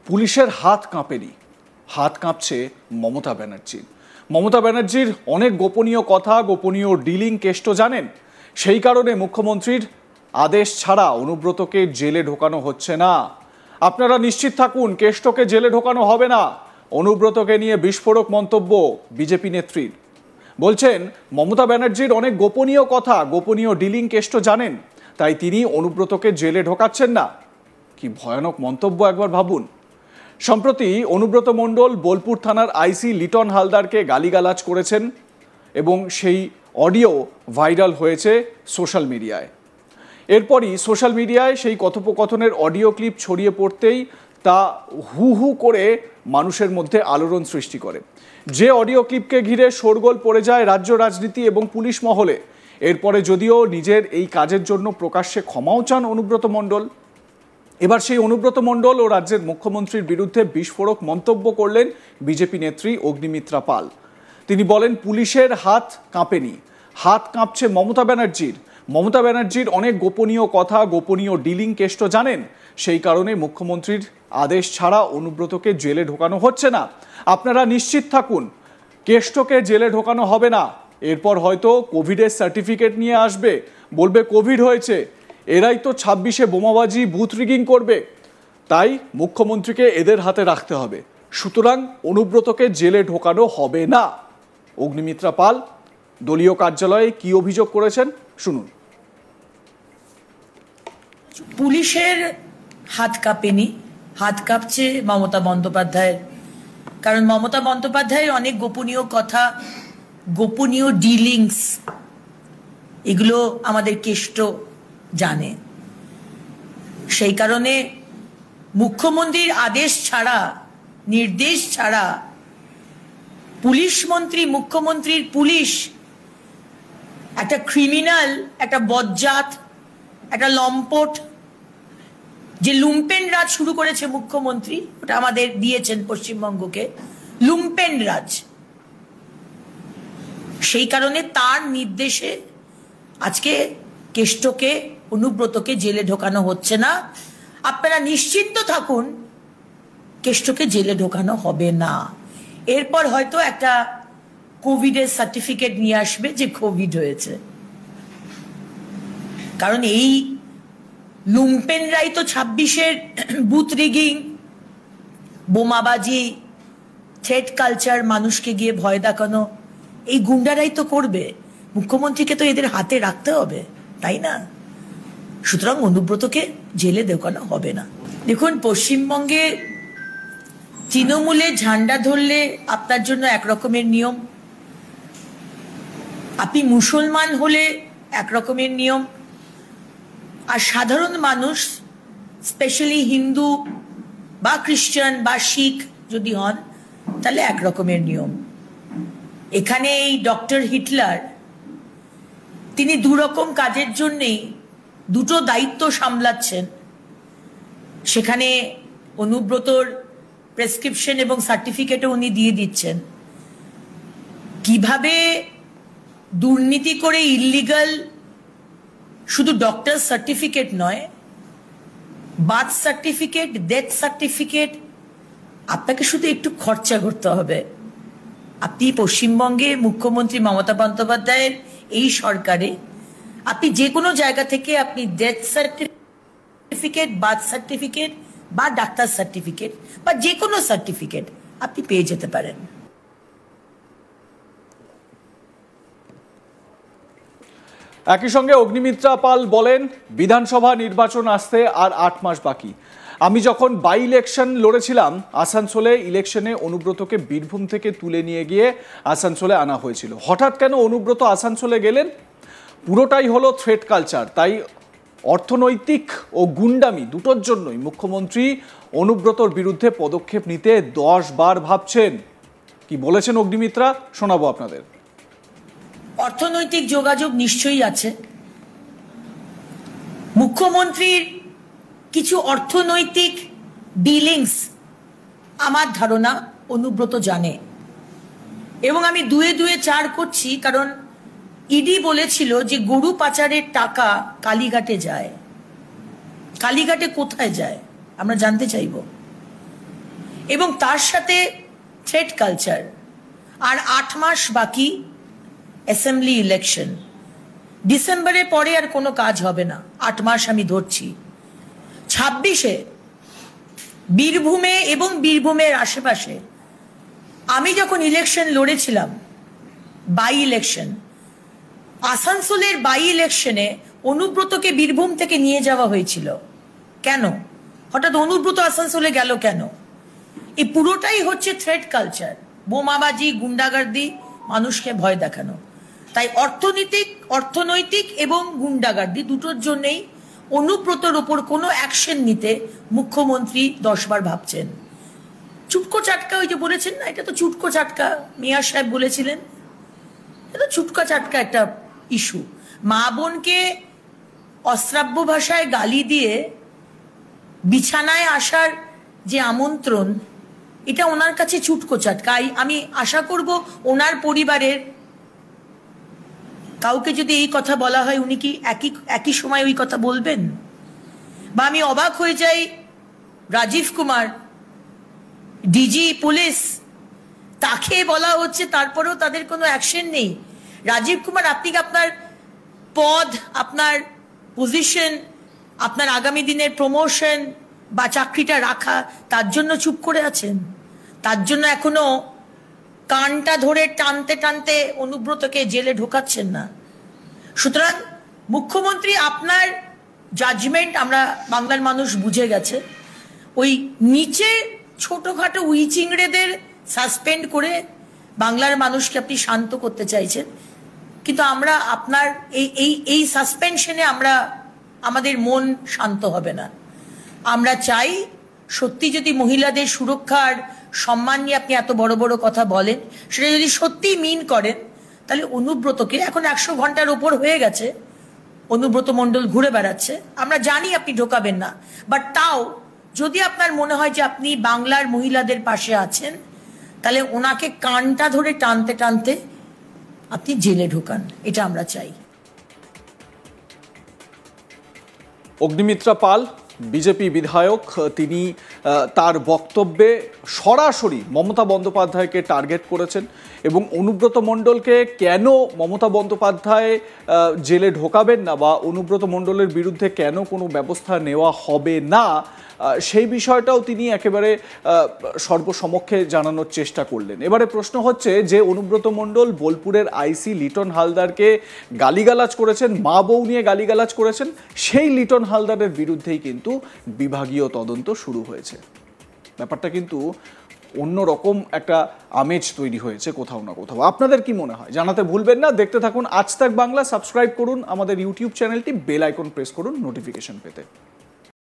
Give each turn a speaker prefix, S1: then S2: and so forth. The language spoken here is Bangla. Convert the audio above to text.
S1: পুলিশের হাত কাঁপেনি, হাত কাঁপছে মমতা ব্যানার্জির। মমতা ব্যানার্জির অনেক গোপনীয় কথা, গোপনীয় ডিলিং কেষ্ট জানেন। সেই কারণে মুখ্যমন্ত্রীর আদেশ ছাড়া অনুব্রতকে জেলে ঢোকানো হচ্ছে না। আপনারা নিশ্চিত থাকুন, কেষ্টকে জেলে ঢোকানো হবে না। অনুব্রতকে নিয়ে বিস্ফোরক মন্তব্য বিজেপি নেত্রীর। বলছেন মমতা ব্যানার্জির অনেক গোপনীয় কথা, গোপনীয় ডিলিং কেষ্ট জানেন, তাই তিনি অনুব্রতকে জেলে ঢোকাচ্ছেন না। কি ভয়ানক মন্তব্য একবার ভাবুন। সম্প্রতি অনুব্রত মণ্ডল বোলপুর থানার আইসি লিটন হালদারকে গালিগালাজ করেছেন এবং সেই অডিও ভাইরাল হয়েছে সোশ্যাল মিডিয়ায়। এরপরই সোশ্যাল মিডিয়ায় সেই কথোপকথনের অডিও ক্লিপ ছড়িয়ে পড়তেই তা হু হু করে মানুষের মধ্যে আলোড়ন সৃষ্টি করে। যে অডিও ক্লিপকে ঘিরে শোরগোল পড়ে যায় রাজ্য রাজনীতি এবং পুলিশ মহলে। এরপরে যদিও নিজের এই কাজের জন্য প্রকাশ্যে ক্ষমাও চান অনুব্রত মণ্ডল। এবার সেই অনুব্রত মণ্ডল ও রাজ্যের মুখ্যমন্ত্রীর বিরুদ্ধে বিস্ফোরক মন্তব্য করলেন বিজেপি নেত্রী অগ্নিমিত্রা পাল। তিনি বলেন, পুলিশের হাত কাঁপেনি, হাত কাঁপছে মমতা ব্যানার্জির। মমতা ব্যানার্জির অনেক গোপনীয় কথা, গোপনীয় ডিলিং কেষ্ট জানেন। সেই কারণে মুখ্যমন্ত্রীর আদেশ ছাড়া অনুব্রতকে জেলে ঢোকানো হচ্ছে না। আপনারা নিশ্চিত থাকুন, কেষ্টকে জেলে ঢোকানো হবে না। এরপর হয়তো কোভিডের সার্টিফিকেট নিয়ে আসবে, বলবে কোভিড হয়েছে। এরাই তো 26-এ বোমাবাজি, বুথ রিগিং করবে। তাই মুখ্যমন্ত্রীকে এদের হাতে রাখতে হবে। সুতরাং অনুব্রতকে জেলে ঢোকানো হবে না। অগ্নিমিত্রা পাল দলীয় কার্যালয়ে কি অভিযোগ করেছেন শুনুন।
S2: পুলিশের হাত কাঁপেনি, হাত কাঁপছে মমতা বন্দ্যোপাধ্যায়ের। কারণ মমতা বন্দ্যোপাধ্যায়ের অনেক গোপনীয় কথা, গোপনীয় ডিলিংস, এগুলো আমাদের কেষ্ট জানে। সেই কারণে মুখ্যমন্ত্রীর আদেশ ছাড়া, নির্দেশ ছাড়া পুলিশ মন্ত্রী, মুখ্যমন্ত্রীর পুলিশ একটা ক্রিমিনাল, একটা বজ্জাত, একটা লম্পট, যে লুম্পেন রাজ শুরু করেছে মুখ্যমন্ত্রী, ওটা আমাদের দিয়েছেন পশ্চিমবঙ্গকে, লুম্পেন রাজ। সেই কারণে তার নির্দেশে আজকে কেষ্টকে, অনুব্রতকে জেলে ঢোকানো হচ্ছে না। আপনারা নিশ্চিন্ত থাকুন, কেষ্টকে জেলে ঢোকানো হবে না। এরপর হয়তো একটা কোভিডের সার্টিফিকেট নিয়ে আসবে যে কোভিড হয়েছে। কারণ এই লুম্পেনরাই তো 26-এর বুথ রিগিং, বোমাবাজি, থ্রেট কালচার, মানুষকে গিয়ে ভয় দেখানো, এই গুন্ডারাই তো করবে। মুখ্যমন্ত্রীকে তো এদের হাতে রাখতে হবে, তাই না? সুতরাং অনুব্রতকে জেলে ঢোকানো হবে না। দেখুন, পশ্চিমবঙ্গে তৃণমূলে ঝান্ডা ধরলে আপনার জন্য একরকমের নিয়ম, আপনি মুসলমান হলে একরকমের নিয়ম, আর সাধারণ মানুষ, স্পেশালি হিন্দু বা খ্রিস্টান বা শিখ যদি হন, তাহলে একরকমের নিয়ম। এখানে এই ডক্টর হিটলার, তিনি দুরকম কাজের জন্যেই দুটো দায়িত্ব সামলাচ্ছেন। সেখানে অনুব্রতর প্রেসক্রিপশন এবং সার্টিফিকেটও উনি দিয়ে দিচ্ছেন। কিভাবে দুর্নীতি করে ইল্লিগাল, শুধু ডক্টর সার্টিফিকেট নয়, বার্থ সার্টিফিকেট, ডেথ সার্টিফিকেট, আপনাকে শুধু একটু খরচা করতে হবে। আপনি পশ্চিমবঙ্গে মুখ্যমন্ত্রী মমতা বন্দ্যোপাধ্যায়ের এই সরকারে আপনি যে কোনো জায়গা থেকে আপনি ডেথ সার্টিফিকেট, বার্থ সার্টিফিকেট বা ডাক্তার সার্টিফিকেট বা যে কোনো সার্টিফিকেট আপনি পেয়ে যেতে পারেন।
S1: একই সঙ্গে অগ্নিমিত্রা পাল বলেন, বিধানসভা নির্বাচন আসতে আর 8 মাস বাকি। আমি যখন বাই ইলেকশন লড়েছিলাম আসানসোলে, ইলেকশনে অনুব্রতকে বীরভূম থেকে তুলে নিয়ে গিয়ে আসানসোলে আনা হয়েছিল। হঠাৎ কেন অনুব্রত আসানসোলে গেলেন? পুরোটাই হলো থ্রেট কালচার। তাই অর্থনৈতিক ও গুন্ডামি দুটোর জন্যই মুখ্যমন্ত্রী অনুব্রতর বিরুদ্ধে পদক্ষেপ নিতে 10 বার ভাবছেন। কি বলেছেন অগ্নিমিত্রা, শোনাবো আপনাদের।
S2: অর্থনৈতিক যোগাযোগ নিশ্চয়ই আছে। মুখ্যমন্ত্রীর কিছু অর্থনৈতিক ডিলিংস আমার ধারণা অনুব্রত জানে, এবং আমি দুয়ে দুয়ে 4 করছি, কারণ ইডি বলেছিল যে গরু পাচারের টাকা কালীঘাটে যায়। কালীঘাটে কোথায় যায় আমরা জানতে চাইব। এবং তার সাথে থ্রেট কালচার। আর 8 মাস বাকি অ্যাসেম্বলি ইলেকশন। ডিসেম্বরের পরে আর কোনো কাজ হবে না, 8 মাস আমি ধরছি। 26-এ বীরভূমে এবং বীরভূমের আশেপাশে আমি যখন ইলেকশন লড়েছিলাম, বাই ইলেকশন, আসানসোলের বাই ইলেকশনে অনুব্রতকে বীরভূম থেকে নিয়ে যাওয়া হয়েছিল। কেন হঠাৎ অনুব্রত আসানসোলে গেল কেন? এই পুরোটাই হচ্ছে থ্রেট কালচার, বোমাবাজি, গুন্ডাগার্দি, মানুষকে ভয় দেখানো। তাই অর্থনৈতিক এবং গুন্ডাগার্দি দুটোর জন্যই অনুব্রতর ওপর কোনো অ্যাকশন নিতে মুখ্যমন্ত্রী 10 বার ভাবছেন। চুটকো চাটকা, ওই যে বলেছেন না, এটা তো চুটকো চাটকা, মেয়র সাহেব বলেছিলেন, এটা চুটকা চাটকা একটা ইস্যু। মা বোনকে অশ্রাব্য ভাষায় গালি দিয়ে বিছানায় আসার যে আমন্ত্রণ, এটা ওনার কাছে চুটকো চাটকা। আমি আশা করব ওনার পরিবারের কাউকে যদি এই কথা বলা হয়, উনি কি একই সময় ওই কথা বলবেন? বা আমি অবাক হয়ে যাই, রাজীব কুমার ডিজি পুলিশ, তাকে বলা হচ্ছে, তারপরেও তাদের কোনো অ্যাকশন নেই। রাজীব কুমার, আপনি কি আপনার পদ, আপনার পজিশন, আপনার আগামী দিনের প্রমোশন বা চাকরিটা রাখা, তার জন্য চুপ করে আছেন? তার জন্য এখনো কানটা ধরে টানতে টানতে অনুব্রতকে জেলে ঢোকাচ্ছেন না? সুতরাং মুখ্যমন্ত্রী, আপনার জাজমেন্ট আমরা বাংলার মানুষ বুঝে গেছে। ওই নিচে ছোটখাটো উইচিংড়েদের সাসপেন্ড করে বাংলার মানুষকে আপনি শান্ত করতে চাইছেন, কিন্তু আমরা আপনার এই সাসপেনশনে আমাদের মন শান্ত হবে না। আমরা চাই, সত্যি যদি মহিলাদের সুরক্ষার সম্মান নিয়ে আপনি এত বড় বড় কথা বলেন, সেটা যদি সত্যি মিন করেন, তাহলে অনুব্রতকে, এখন 100 ঘন্টার ওপর হয়ে গেছে অনুব্রত মণ্ডল ঘুরে বেড়াচ্ছে, আমরা জানি আপনি ঢোকাবেন না, বাট তাও যদি আপনার মনে হয় যে আপনি বাংলার মহিলাদের পাশে আছেন, তাহলে ওনাকে কানটা ধরে টানতে টানতে আপনি জেলে ঢোকান, এটা আমরা চাই।
S1: অগ্নিমিত্রা পাল, বিজেপি বিধায়ক, তিনি তার বক্তব্যে সরাসরি মমতা বন্দ্যোপাধ্যায়কে টার্গেট করেছেন এবং অনুব্রত মণ্ডলকে কেন মমতা বন্দ্যোপাধ্যায় জেলে ঢোকাবেন না বা অনুব্রত মণ্ডলের বিরুদ্ধে কেন কোনো ব্যবস্থা নেওয়া হবে না, সেই বিষয়টাও তিনি একেবারে সর্বসমক্ষে জানানোর চেষ্টা করলেন। এবারে প্রশ্ন হচ্ছে যে অনুব্রত মণ্ডল বোলপুরের আইসি লিটন হালদারকে গালিগালাজ করেছেন, মা বউ নিয়ে গালিগালাজ করেছেন, সেই লিটন হালদারের বিরুদ্ধেই কিন্তু বিভাগীয় তদন্ত শুরু হয়েছে। ব্যাপারটা কিন্তু অন্যরকম একটা আমেজ তৈরি হয়েছে কোথাও না কোথাও। আপনাদের কি মনে হয় জানাতে ভুলবেন না। দেখতে থাকুন আজ তাক বাংলা, সাবস্ক্রাইব করুন আমাদের ইউটিউব চ্যানেলটি, বেল আইকন প্রেস করুন নোটিফিকেশন পেতে।